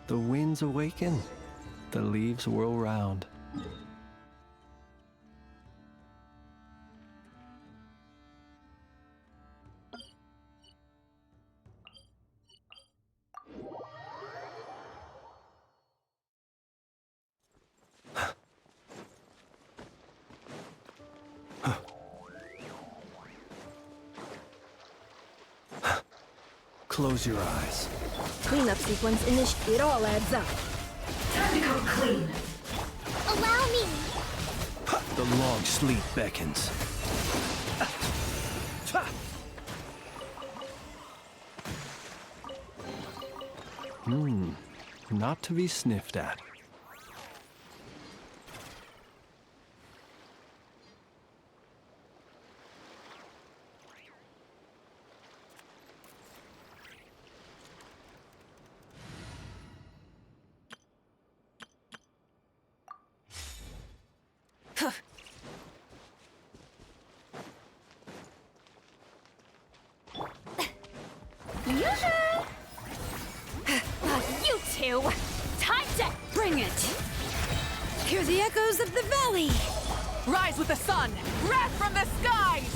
The winds awaken, the leaves whirl round. Close your eyes. Cleanup sequence it all adds up. Time to go clean. Allow me. The long sleep beckons. Not to be sniffed at. You two! Time to bring it! Hear the echoes of the valley! Rise with the sun! Wrath from the skies!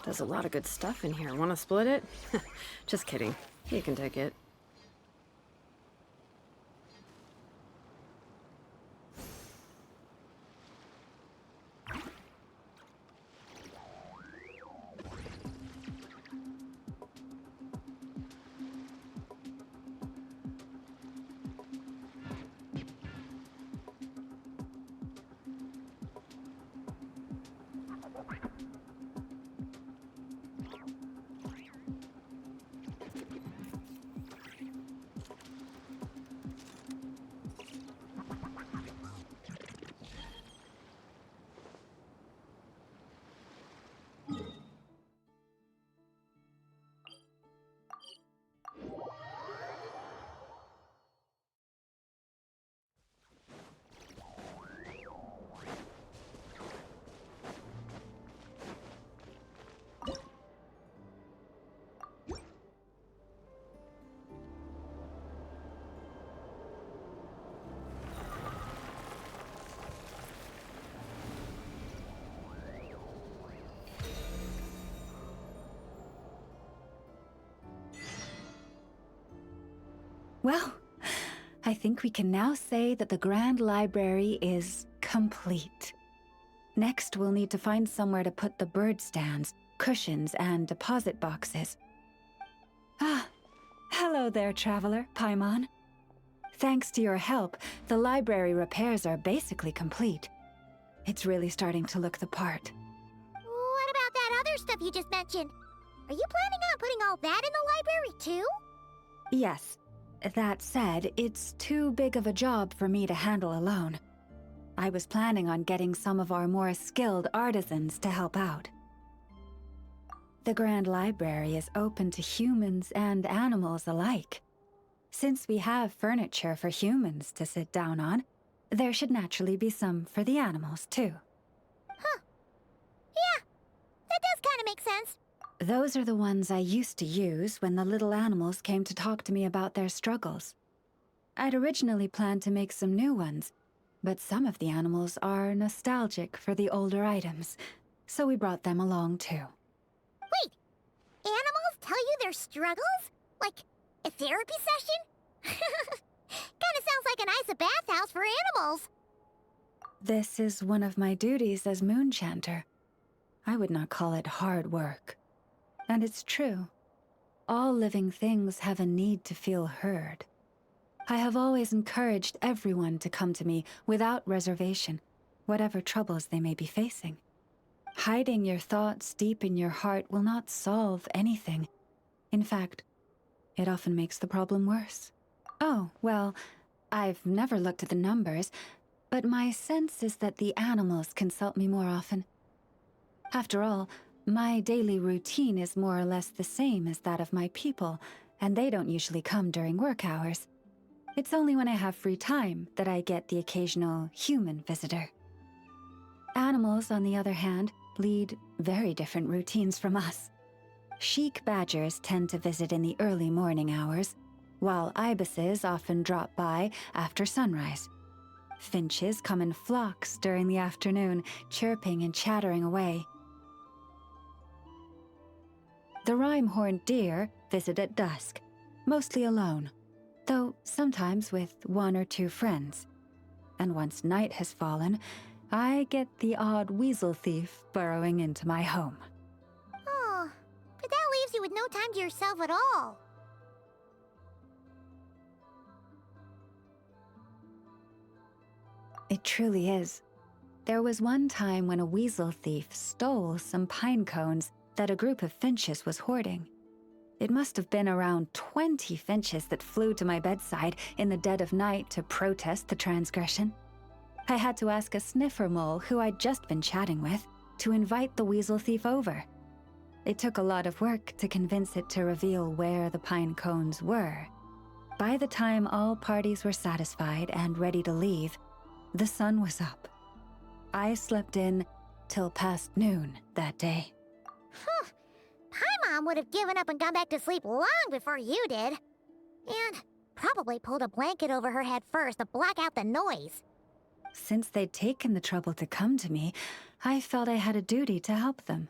There's a lot of good stuff in here. Want to split it? Just kidding. You can take it. Well, I think we can now say that the Grand Library is complete. Next, we'll need to find somewhere to put the bird stands, cushions, and deposit boxes. Ah, hello there, traveler, Paimon. Thanks to your help, the library repairs are basically complete. It's really starting to look the part. What about that other stuff you just mentioned? Are you planning on putting all that in the library too? Yes. That said, it's too big of a job for me to handle alone. I was planning on getting some of our more skilled artisans to help out. The Grand Library is open to humans and animals alike. Since we have furniture for humans to sit down on, there should naturally be some for the animals too. Huh. Yeah, that does kind of make sense. Those are the ones I used to use when the little animals came to talk to me about their struggles. I'd originally planned to make some new ones, but some of the animals are nostalgic for the older items, so we brought them along too. Wait, animals tell you their struggles? Like a therapy session? Kinda sounds like an ice bathhouse for animals. This is one of my duties as Moon Chanter. I would not call it hard work. And it's true. All living things have a need to feel heard. I have always encouraged everyone to come to me without reservation, whatever troubles they may be facing. Hiding your thoughts deep in your heart will not solve anything. In fact, it often makes the problem worse. Oh, well, I've never looked at the numbers, but my sense is that the animals consult me more often. After all, my daily routine is more or less the same as that of my people, and they don't usually come during work hours. It's only when I have free time that I get the occasional human visitor. Animals, on the other hand, lead very different routines from us. Chic badgers tend to visit in the early morning hours, while ibises often drop by after sunrise. Finches come in flocks during the afternoon, chirping and chattering away. The rhyme-horned deer visit at dusk, mostly alone, though sometimes with one or two friends. And once night has fallen, I get the odd weasel thief burrowing into my home. Oh, but that leaves you with no time to yourself at all. It truly is. There was one time when a weasel thief stole some pine cones that a group of finches was hoarding. It must have been around 20 finches that flew to my bedside in the dead of night to protest the transgression. I had to ask a sniffer mole who I'd just been chatting with to invite the weasel thief over. It took a lot of work to convince it to reveal where the pine cones were. By the time all parties were satisfied and ready to leave, the sun was up. I slept in till past noon that day. Huh. Paimon would have given up and gone back to sleep long before you did. And probably pulled a blanket over her head first to block out the noise. Since they'd taken the trouble to come to me, I felt I had a duty to help them.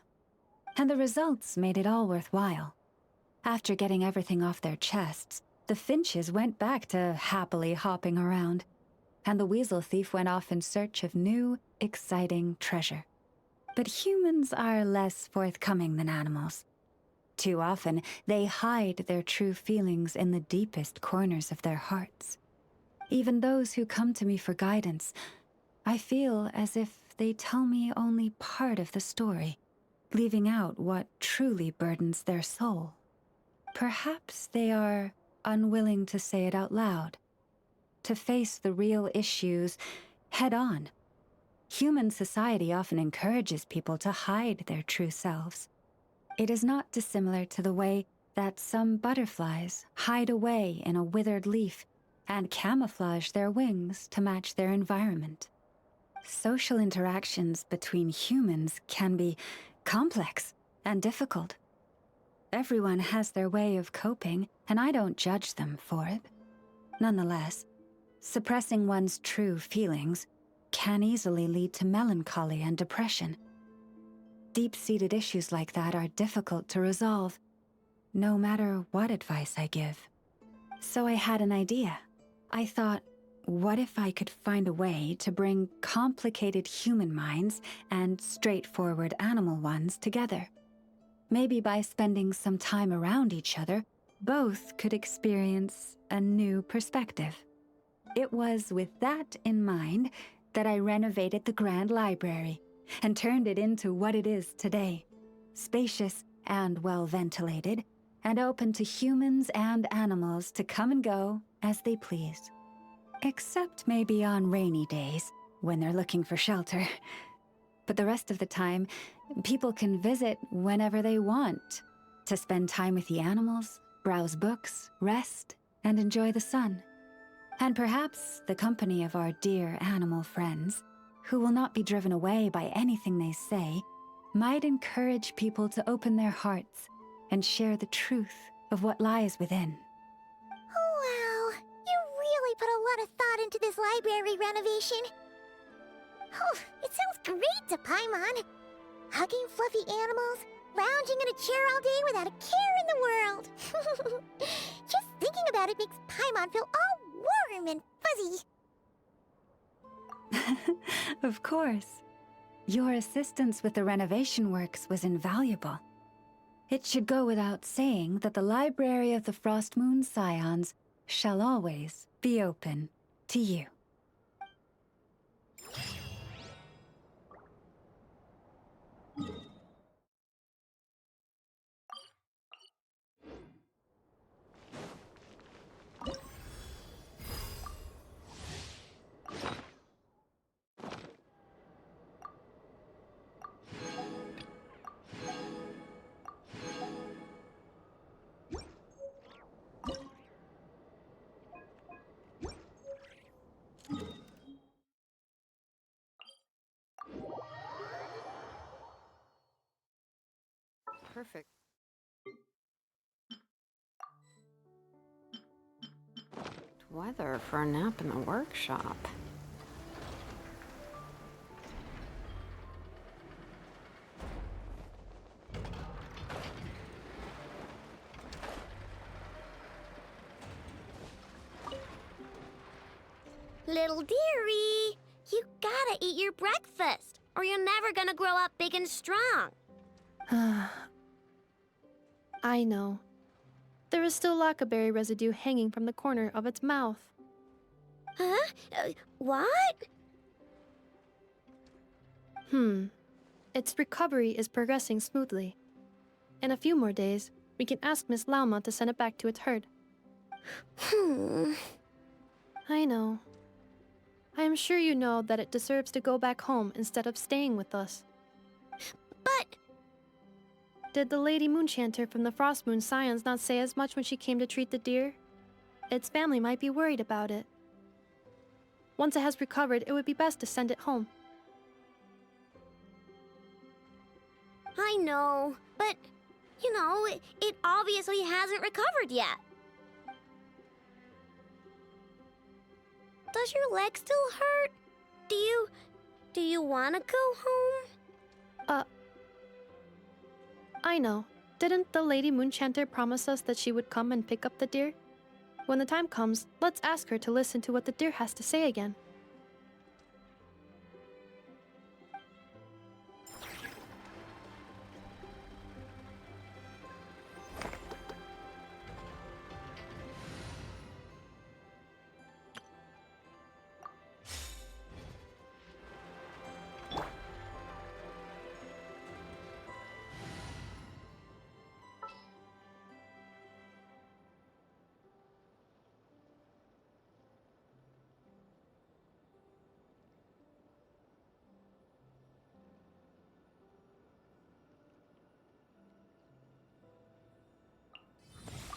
And the results made it all worthwhile. After getting everything off their chests, the finches went back to happily hopping around, and the weasel thief went off in search of new, exciting treasure. But humans are less forthcoming than animals. Too often, they hide their true feelings in the deepest corners of their hearts. Even those who come to me for guidance, I feel as if they tell me only part of the story, leaving out what truly burdens their soul. Perhaps they are unwilling to say it out loud, to face the real issues head on. Human society often encourages people to hide their true selves. It is not dissimilar to the way that some butterflies hide away in a withered leaf and camouflage their wings to match their environment. Social interactions between humans can be complex and difficult. Everyone has their way of coping, and I don't judge them for it. Nonetheless, suppressing one's true feelings can easily lead to melancholy and depression. Deep-seated issues like that are difficult to resolve, no matter what advice I give. So I had an idea. I thought, what if I could find a way to bring complicated human minds and straightforward animal ones together? Maybe by spending some time around each other, both could experience a new perspective. It was with that in mind that I renovated the Grand Library and turned it into what it is today, spacious and well-ventilated, and open to humans and animals to come and go as they please. Except maybe on rainy days, when they're looking for shelter. But the rest of the time, people can visit whenever they want, to spend time with the animals, browse books, rest, and enjoy the sun. And perhaps the company of our dear animal friends, who will not be driven away by anything they say, might encourage people to open their hearts and share the truth of what lies within. Wow, you really put a lot of thought into this library renovation. Oh, it sounds great to Paimon. Hugging fluffy animals, lounging in a chair all day without a care in the world. Just thinking about it makes Paimon feel all warm and fuzzy. Of course. Your assistance with the renovation works was invaluable. It should go without saying that the Library of the Frostmoon Scions shall always be open to you. Perfect. weather for a nap in the workshop. Little dearie, you gotta eat your breakfast, or you're never gonna grow up big and strong. I know. There is still lacquerberry residue hanging from the corner of its mouth. Huh? What? Its recovery is progressing smoothly. In a few more days, we can ask Miss Lauma to send it back to its herd. I know. I am sure you know that it deserves to go back home instead of staying with us. But... Did the Lady Moonchanter from the Frost Moon Scions not say as much when she came to treat the deer? Its family might be worried about it. Once it has recovered, it would be best to send it home. I know, but, you know, it obviously hasn't recovered yet. Does your leg still hurt? Do you want to go home? I know. Didn't the Lady Moonchanter promise us that she would come and pick up the deer? When the time comes, let's ask her to listen to what the deer has to say again.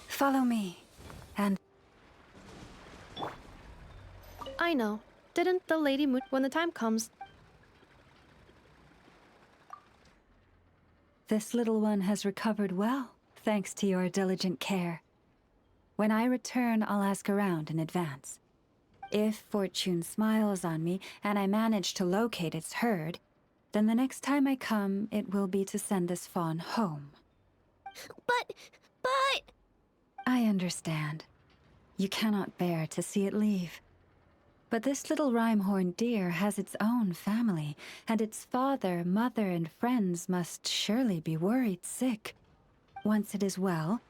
Follow me, and I know. Didn't the Lady Moon... When the time comes... this little one has recovered well, thanks to your diligent care. When I return, I'll ask around in advance. If fortune smiles on me and I manage to locate its herd, then the next time I come, it will be to send this fawn home. But... I understand. You cannot bear to see it leave. But this little rhyme-horned deer has its own family, and its father, mother, and friends must surely be worried sick. Once it is well,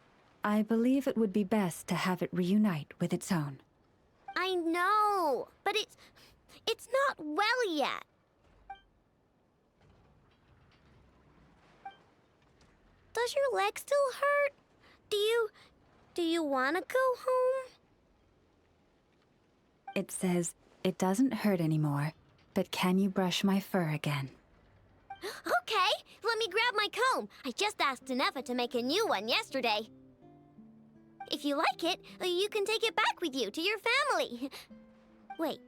I believe it would be best to have it reunite with its own. I know, but it's not well yet. Does your leg still hurt? Do you want to go home? It says, it doesn't hurt anymore, but can you brush my fur again? Okay, let me grab my comb. I just asked Nefa to make a new one yesterday. If you like it, you can take it back with you to your family. Wait.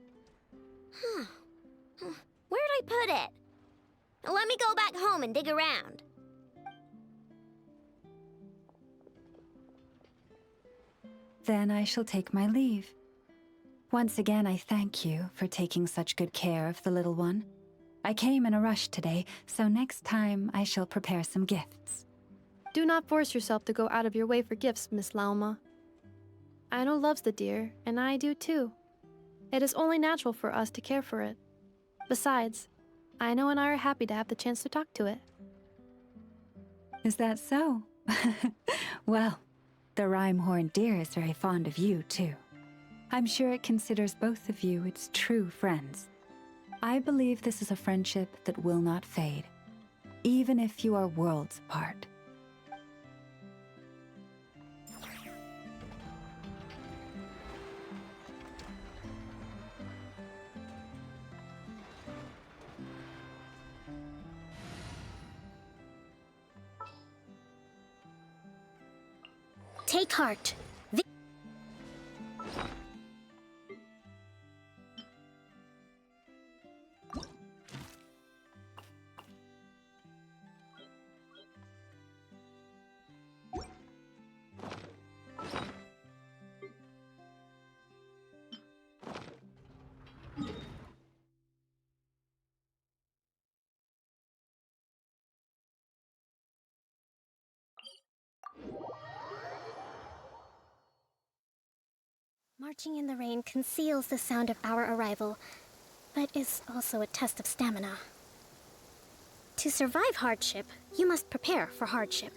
Where'd I put it? Let me go back home and dig around. Then I shall take my leave. Once again, I thank you for taking such good care of the little one. I came in a rush today, so next time I shall prepare some gifts. Do not force yourself to go out of your way for gifts, Miss Lauma. Aino loves the deer, and I do too. It is only natural for us to care for it. Besides, Aino and I are happy to have the chance to talk to it. Is that so? Well, the rhyme-horned deer is very fond of you, too. I'm sure it considers both of you its true friends. I believe this is a friendship that will not fade, even if you are worlds apart. Take heart. Marching in the rain conceals the sound of our arrival, but is also a test of stamina. To survive hardship, you must prepare for hardship.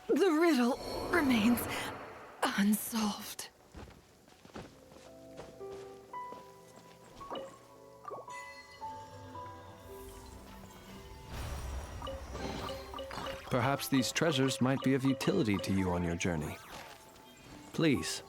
The riddle remains unsolved. Perhaps these treasures might be of utility to you on your journey. Please,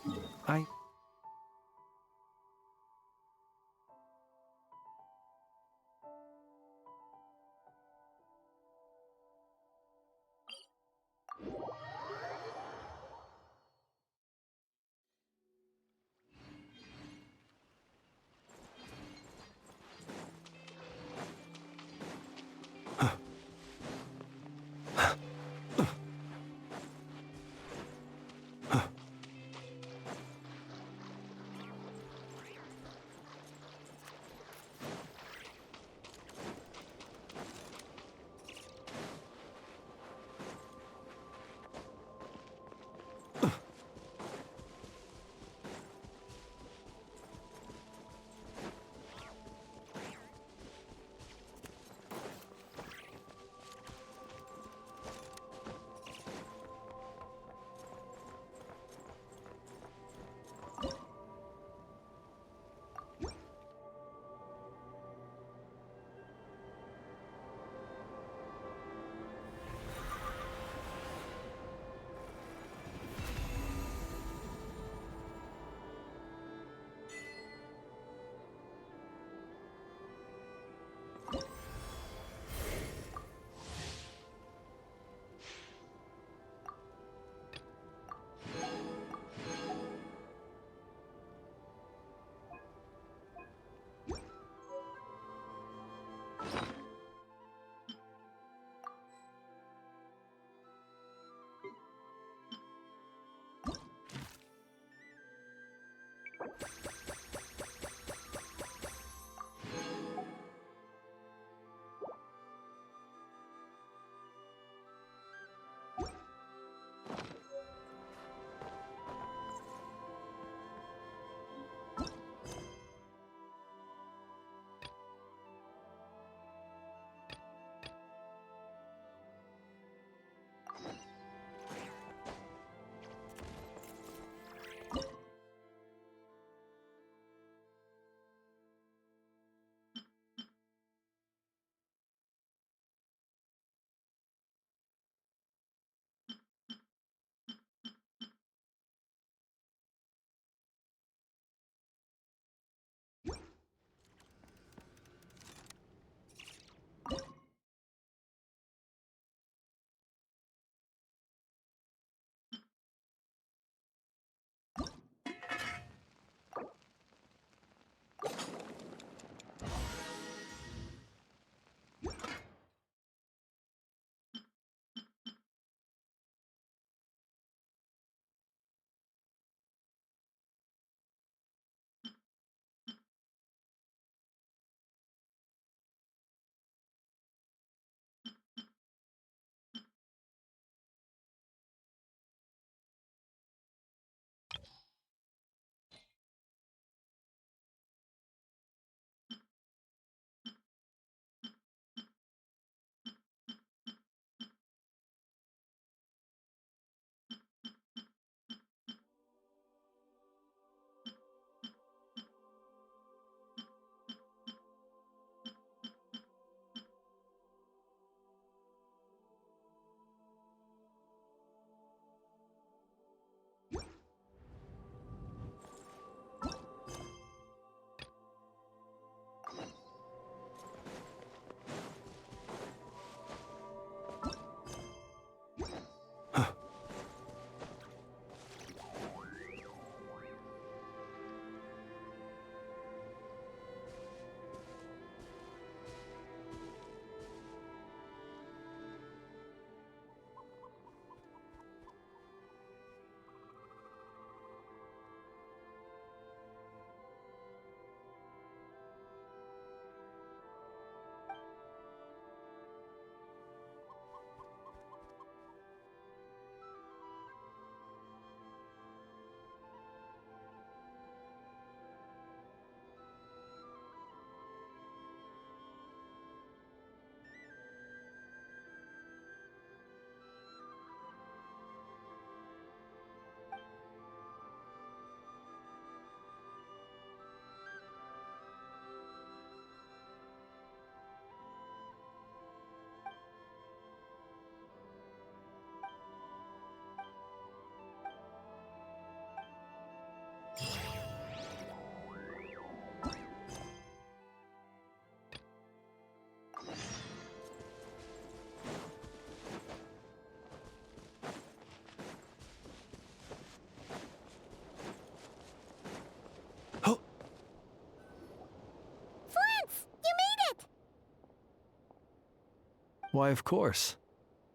Why, of course.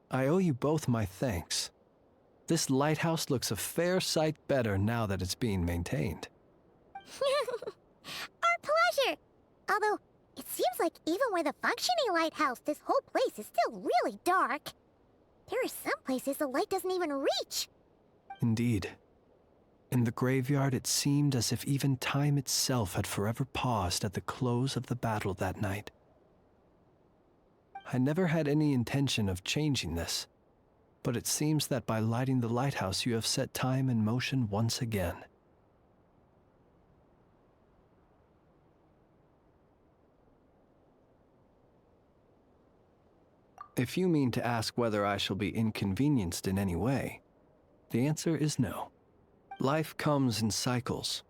I owe you both my thanks. This lighthouse looks a fair sight better now that it's being maintained. Our pleasure! Although, it seems like even with a functioning lighthouse, this whole place is still really dark. There are some places the light doesn't even reach. Indeed. In the graveyard, it seemed as if even time itself had forever paused at the close of the battle that night. I never had any intention of changing this, but it seems that by lighting the lighthouse you have set time in motion once again. If you mean to ask whether I shall be inconvenienced in any way, the answer is no. Life comes in cycles.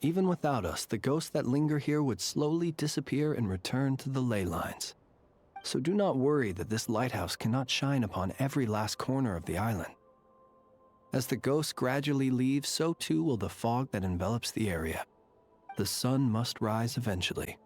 Even without us, the ghosts that linger here would slowly disappear and return to the ley lines. So do not worry that this lighthouse cannot shine upon every last corner of the island. As the ghosts gradually leave, so too will the fog that envelops the area. The sun must rise eventually.